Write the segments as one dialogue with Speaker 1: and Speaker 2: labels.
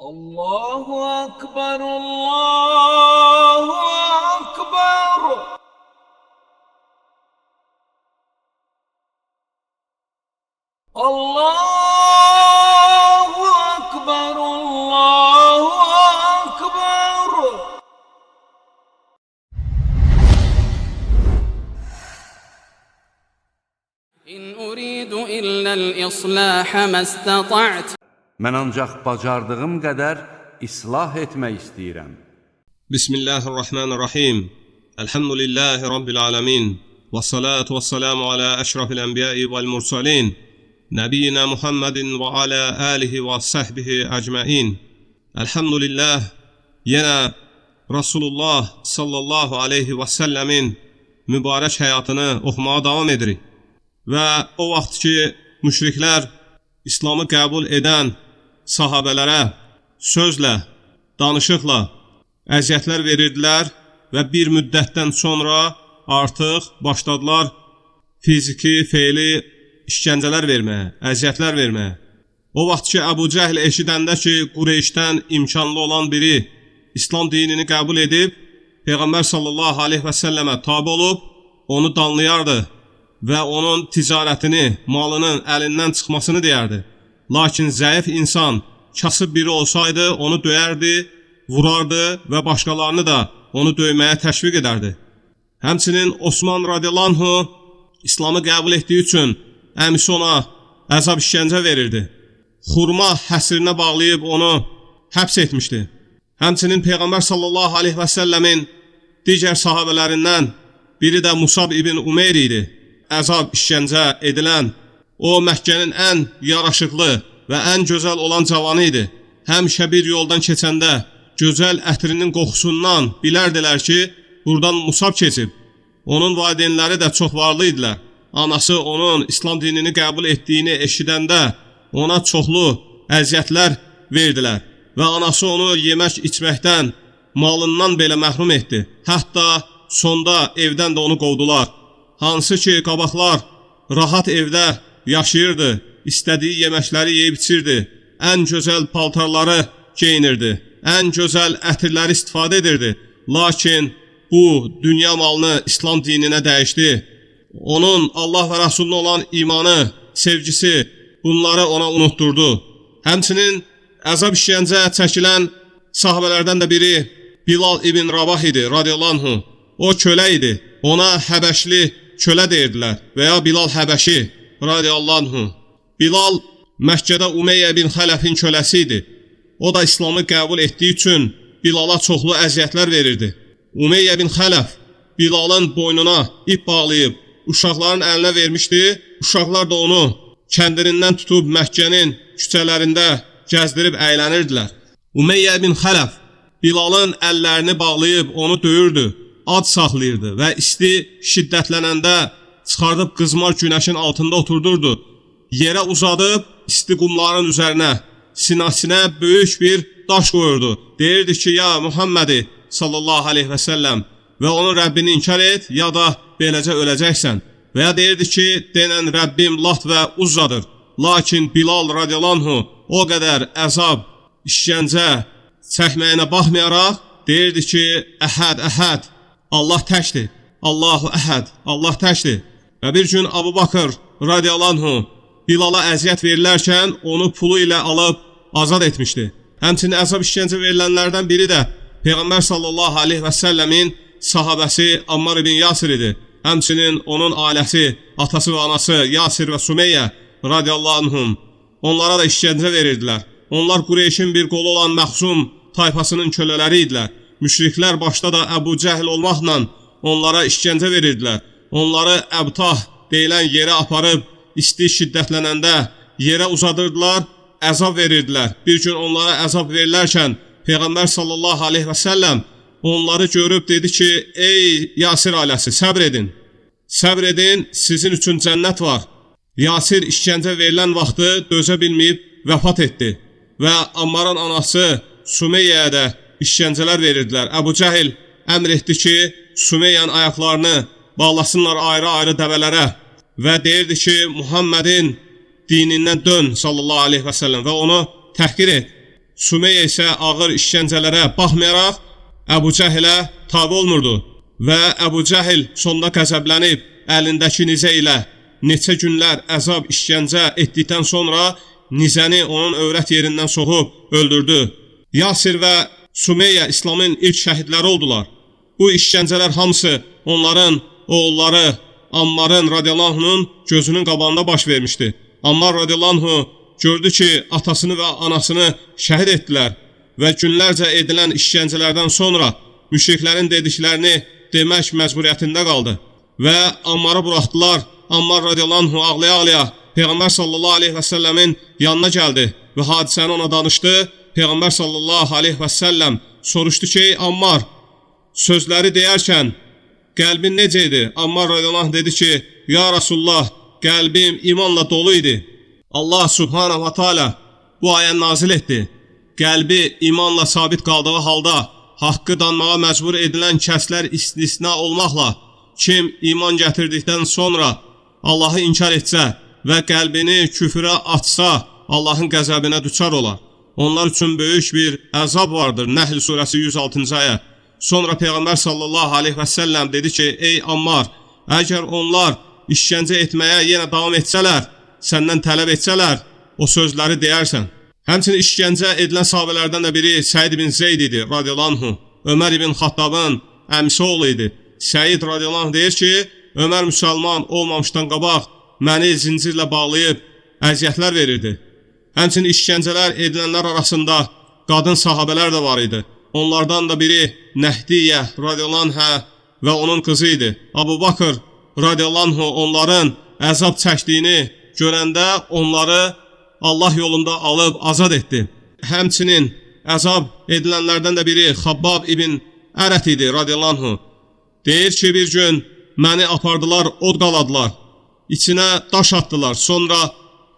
Speaker 1: Allahu Akbar, Allahu Akbar. Allahu Akbar, Allahu Akbar.
Speaker 2: İn uridu illa'l islaha mastata'tu.
Speaker 3: Mən ancaq bacardığım qədər islah etmək istəyirəm.
Speaker 4: Bismillahirrahmanirrahim. Elhamdülillahi Rabbil alemin. Ve salatu ve selamu ala eşrafil enbiya'i vel mursalin. Nebiyyina Muhammedin ve ala alihi ve sahbihi ecmain. Elhamdülillah. Yine Resulullah sallallahu aleyhi ve sellemin mübarek hayatını okumaya devam edirik. Ve o vaxt ki müşrikler İslamı qəbul edən sahabələrə sözlə, danışıqla əziyyətlər verirdilər və bir müddətdən sonra artıq başladılar fiziki, feili işgəncələr verməyə, əziyyətlər verməyə. O vaxt ki Əbu Cəhl eşidəndə ki Qureyşdən imkanlı olan biri İslam dinini qəbul edib, Peyğəmbər sallallahu aleyhi və səlləmə tabi olub, onu danlayardı və onun ticarətini, malının əlindən çıxmasını deyərdi. Lakin zəif insan, kasıb biri olsaydı, onu döyərdi, vurardı və başqalarını da onu döyməyə təşviq edərdi. Həmçinin Osman radiyallahu anhu İslamı qəbul etdiyi üçün əmisi ona əzab işgəncə verirdi. Xurma həsirinə bağlayıb onu həbs etmişdi. Həmçinin Peyğəmbər sallallahu aleyhi və səlləmin digər sahabələrindən biri də Musab ibn Umeyr idi. Əzab işgəncə edilən, o Məkkənin ən yaraşıqlı və ən gözəl olan cavanı idi. Həmişə bir yoldan keçəndə gözəl ətrinin qoxusundan bilərdilər ki, buradan Musab keçib. Onun valideynləri də çox varlı idilər. Anası onun İslam dinini qəbul etdiyini eşidəndə ona çoxlu əziyyətlər verdilər və anası onu yemək içməkdən, malından belə məhrum etdi. Hətta sonda evdən də onu qovdular. Hansı ki qabaqlar rahat evdə yaşayırdı, istədiyi yeməkləri yeyib içirdi, ən gözəl paltarları geyinirdi, ən gözəl ətirləri istifadə edirdi. Lakin bu dünya malını İslam dininə dəyişdi. Onun Allah və Rasuluna olan imanı, sevgisi bunları ona unutturdu. Həmçinin əzab işgəncə çəkilən sahabələrdən də biri Bilal ibn Rabah idi radiyallahu anhu. O kölə idi, ona Həbəşli kölə deyirdilər və ya Bilal Həbəşi radiyallahu anhu. Bilal Məkkədə Umeyyə bin Xələfin köləsi idi. O da İslamı qəbul etdiyi üçün Bilala çoxlu əziyyətlər verirdi. Umeyyə bin Xələf Bilalın boynuna ip bağlayıb uşaqların əlinə vermişdi. Uşaqlar da onu kəndirindən tutub Məkkənin küçələrində gəzdirib əylənirdilər. Umeyyə bin Xələf Bilalın əllərini bağlayıb onu döyürdü, ad saxlayırdı və isti şiddətlənəndə çıxardıb qızmar günəşin altında oturdurdu. Yerə uzadıb isti qumların üzərinə, sinəsinə böyük bir daş qoyurdu. Deyirdi ki, ya Muhammədi sallallahu aleyhi və səlləm və onun Rəbbini inkar et, ya da beləcə öləcəksən. Və ya deyirdi ki, denən Rəbbim Lat və Uzzadır. Lakin Bilal radiyallahu anhu o qədər əzab, işgəncə çəkməyinə baxmayaraq deyirdi ki, Əhəd, Əhəd, Allah təkdir, Allahu Əhəd, Allah təkdir. Və bir gün Abu Bakır radiyallahu anhu Bilala əziyyət verilərkən onu pulu ilə alıb azad etmişdi. Həmçinin əzab işgəncə verilənlərdən biri də Peyğəmbər sallallahu aleyhi və səlləmin sahabəsi Ammar ibn Yasir idi. Həmçinin onun ailəsi, atası və anası Yasir və Sümeyyə radiyallahu anhum onlara da işgəncə verirdilər. Onlar Qureyşin bir qolu olan Məxzum tayfasının kölələri idilər. Müşriklər başda da Əbu Cəhl olmaqla onlara işgəncə verirdilər. Onları Əbtah deyilən yerə aparıb isti şiddətlənəndə yerə uzadırdılar, əzab verirdilər. Bir gün onlara əzab verilərkən Peyğəmbər sallallahu aleyhi və səlləm onları görüb dedi ki, ey Yasir ailəsi, səbr edin. Səbr edin, sizin üçün cənnət var. Yasir işgəncə verilən vaxtı dözə bilməyib vəfat etdi və Ammarın anası Sümeyyə də işgəncələr verirdilər. Əbu Cəhil əmr etdi ki, Sümeyyənin ayaqlarını bağlasınlar ayrı-ayrı dəvələrə və deyirdi ki, Muhammedin dinindən dön sallallahu aleyhi və səlləm və onu təhqir et. Sümeyyə isə ağır işgəncələrə baxmayaraq Əbu Cəhlə tabe olmurdu və Əbu Cəhl sonda qəzəblənib əlindəki nizə ilə neçə günlər əzab işgəncə etdikdən sonra nizəni onun övrət yerindən soxub öldürdü. Yasir və Sümeyyə İslamın ilk şəhidləri oldular. Bu işgəncələr hamısı onların oğulları Ammarın radiyallahu anh'ın gözünün qabağında baş vermişdi. Ammar radiyallahu anh gördü ki, atasını və anasını şəhid etdilər və günlərcə edilən işgəncələrdən sonra müşriklərin dediklərini demək məcburiyyətində qaldı və Ammarı buraxdılar. Ammar radiyallahu anh ağlaya-ağlaya Peyğəmbər sallallahu aleyhi və səlləmin yanına gəldi və hadisəni ona danışdı. Peyğəmbər sallallahu aleyhi və səlləm soruşdu ki, Ammar, sözləri deyərkən qəlbin necə idi? Ammar radiyallahu anh dedi ki, ya Rasulullah, qəlbim imanla dolu idi. Allah subhanahu wa ta'ala bu ayəni nazil etdi. Qəlbi imanla sabit qaldığı halda haqqı danmağa məcbur edilən kəslər istisna olmaqla kim iman gətirdikdən sonra Allahı inkar etsə və qəlbini küfrə açsa Allahın qəzəbinə düçar olar. Onlar üçün böyük bir əzab vardır. Nəhl surəsi 106-cı ayə. Sonra Peyğəmbər sallallahu aleyhi və səlləm dedi ki, ey Ammar, əgər onlar işgəncə etməyə yenə davam etsələr, səndən tələb etsələr, o sözləri deyərsən. Həmçinin işgəncə edilən sahabələrdən də biri Səid ibn Zeyd idi, radiyallahu anh. Ömər ibn Xattabın əmisi oğlu idi. Səid radiyallahu anh deyir ki, Ömər müsəlman olmamışdan qabaq məni zincirlə bağlayıb əziyyətlər verirdi. Həmçinin işgəncələr edilənlər arasında qadın sahabələr də var idi. Onlardan da biri Nəhdiyyə radiyallahu anhə və onun qızı idi. Abu Bakır radiyallahu anh onların əzab çəkdiyini görəndə onları Allah yolunda alıb azad etdi. Həmçinin əzab edilənlərdən də biri Xabbab ibn Ərət idi radiyallahu anh. Deyir ki, bir gün məni apardılar, od qaladılar, içinə daş atdılar, sonra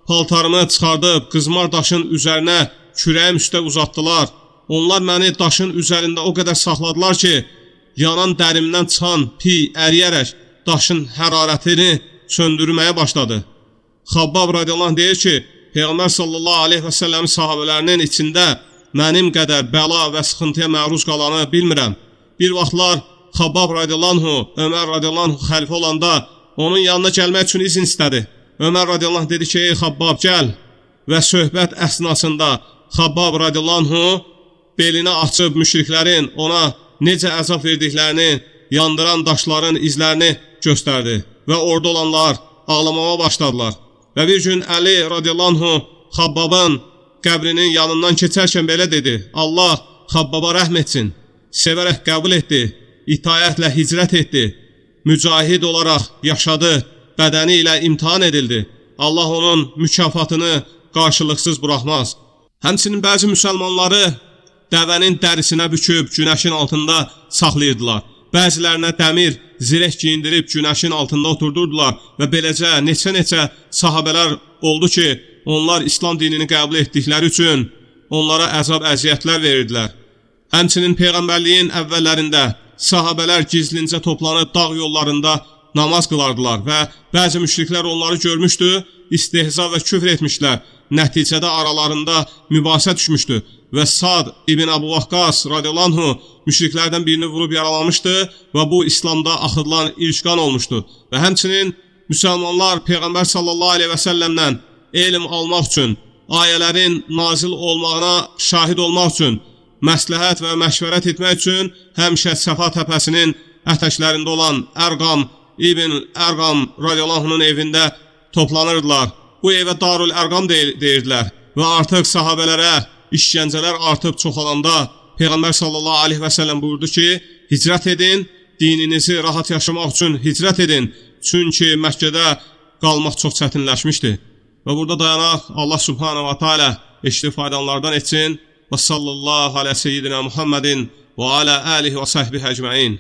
Speaker 4: paltarımı çıxardıb qızmar daşın üzərinə kürəyim üstə uzatdılar. Onlar məni daşın üzərində o qədər saxladılar ki, yanan dərimdən çıxan piy əriyərək daşın hərarətini söndürməyə başladı. Xabbab radiyallahu anh deyir ki, Peyğəmbər sallallahu aleyhi və səlləmin sahabələrinin içində mənim qədər bəla və sıxıntıya məruz qalanı bilmirəm. Bir vaxtlar Xabbab radiyallahu anh, Ömər radiyallahu anh xəlifə olanda onun yanına gəlmək üçün izin istədi. Ömər radiyallahu anh dedi ki, ey Xabbab gəl. Və söhbət əsnasında Xabbab radiyallahu anh belini açıb müşriklərin ona necə əzab verdiklərini, yandıran daşların izlərini göstərdi və orada olanlar ağlamaya başladılar. Və bir gün Əli radiyallahu anh Xabbabın qəbrinin yanından keçərkən belə dedi, Allah Xabbaba rəhm etsin, sevərək qəbul etdi, itayətlə hicrət etdi, mücahid olaraq yaşadı, bədəni ilə imtihan edildi. Allah onun mükafatını qarşılıqsız buraxmaz. Həmçinin bəzi müsəlmanları dəvənin dərisinə büküb günəşin altında saxlayırdılar. Bəzilərinə dəmir, zirək giyindirib günəşin altında oturdurdular və beləcə neçə sahabələr oldu ki, onlar İslam dinini qəbul etdikləri üçün onlara əzab əziyyətlər verirdilər. Həmçinin Peyğəmbərliyin əvvəllərində sahabələr gizlincə toplanıb dağ yollarında namaz qılardılar və bəzi müşriklər onları görmüşdü, istehza və küfr etmişlər. Nəticədə aralarında mübahisə düşmüşdü və Sad ibn Əbu Vaqqas radiyallahu anh müşriklərdən birini vurub yaralamışdı və bu İslamda axıdılan ilk qan olmuşdu. Və həmçinin müsəlmanlar Peyğəmbər sallallahu aleyhi və səlləmdən elm almaq üçün, ayələrin nazil olmağına şahid olmaq üçün, məsləhət və məşvərət etmək üçün həmişə Səfa təpəsinin ətəklərində olan Ərqam ibn Ərqam radiyallahu anh'ın evində toplanırdılar. Bu evə Darul Ərqam deyirdilər və artıq sahabələrə işgəncələr artıb çoxalanda Peyğəmbər sallallahu aleyhi və səlləm buyurdu ki, hicrət edin, dininizi rahat yaşamaq üçün hicrət edin, çünki Məkkədə qalmaq çox çətinləşmişdi. Və burada dayanaq, Allah subhanahu wa ta'ala eşli faydalardan etsin və sallallahu alə seyyidina Muhammedin və alə alihi və səhbihi əcməin.